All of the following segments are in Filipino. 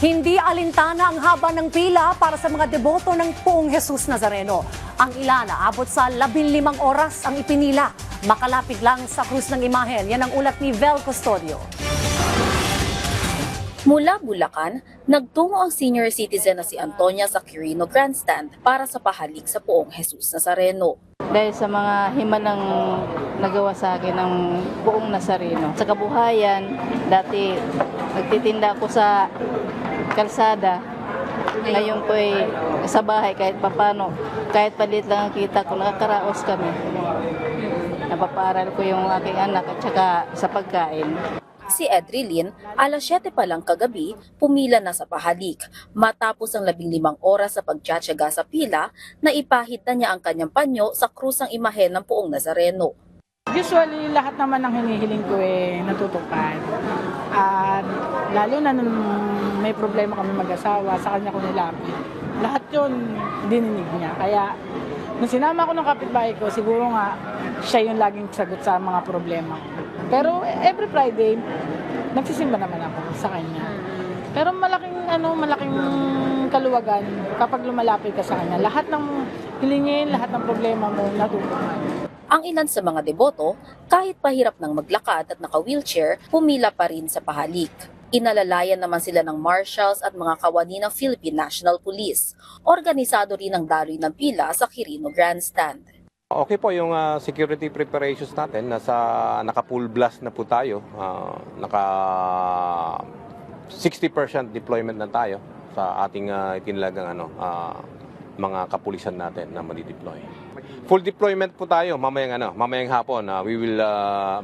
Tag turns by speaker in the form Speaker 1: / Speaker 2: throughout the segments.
Speaker 1: Hindi alintana ang haba ng pila para sa mga deboto ng Poong Jesus Nazareno. Ang ilan aabot sa 15 oras ang ipinila. Makalapit lang sa krus ng imahen. Yan ang ulat ni Vel Custodio.
Speaker 2: Mula Bulacan, nagtungo ang senior citizen na si Antonia sa Quirino Grandstand para sa pahalik sa Poong Jesus Nazareno.
Speaker 3: Dahil sa mga himanang nagawa sa akin ng Poong Nazareno. Sa kabuhayan, dati nagtitinda ako sa kalsada. Ngayon po ay sa bahay kahit papano. Kahit palit lang ang kita ko, nakakaraos kami. Napapaaral ko yung aking anak at saka sa pagkain.
Speaker 2: Si Edrilyn, alas 7 pa lang kagabi, pumila na sa pahalik. Matapos ang 15 oras sa pagtsatsaga sa pila, naipahid na niya ang kanyang panyo sa krusang imahen ng Poong Nazareno.
Speaker 4: Usually, lahat naman ng hinihiling ko natutupad. At lalo na nung may problema kami mag-asawa, sa kanya ko nilapit. Lahat yun, dininig niya. Kaya, nung sinama ko ng kapitbahay ko, siguro nga, siya yung laging sagot sa mga problema ko. Pero every Friday, nagsisimba naman ako sa kanya. Pero malaking kaluwagan kapag lumalapit ka sa kanya. Lahat ng hilingin, lahat ng problema mo, natutupad.
Speaker 2: Ang ilan sa mga deboto, kahit pahirap ng maglakad at naka-wheelchair, pumila pa rin sa pahalik. Inalalayan naman sila ng marshals at mga kawani ng Philippine National Police. Organisado rin ang daloy ng pila sa Quirino Grandstand.
Speaker 5: Okay po yung security preparations natin. Naka full blast na po tayo. Naka 60% deployment na tayo sa ating itinalagang mga kapulisan natin na madi-deploy. Full deployment po tayo mamayang hapon.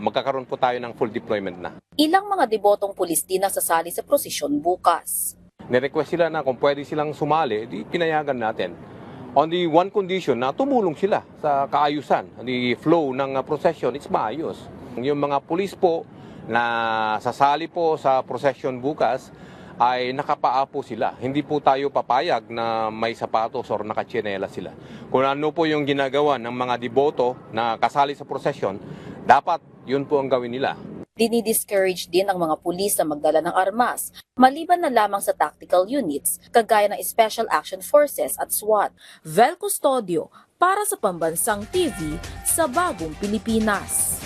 Speaker 5: Magkakaroon po tayo ng full deployment na.
Speaker 2: Ilang mga debotong pulis din ang sasali sa prosesyon bukas.
Speaker 5: Ni-request sila na kung pwede silang sumali, di pinayagan natin. On the one condition na tumulong sila sa kaayusan. The flow ng procession is maayos. Yung mga pulis po na sasali po sa procession bukas ay nakapaa po sila. Hindi po tayo papayag na may sapatos or nakatsinelas sila. Kung ano po yung ginagawa ng mga deboto na kasali sa procession, dapat yun po ang gawin nila.
Speaker 2: Dinidiscourage din ang mga pulis na magdala ng armas, maliban na lamang sa tactical units, kagaya ng Special Action Forces at SWAT. Vel Custodio para sa Pambansang TV sa Bagong Pilipinas.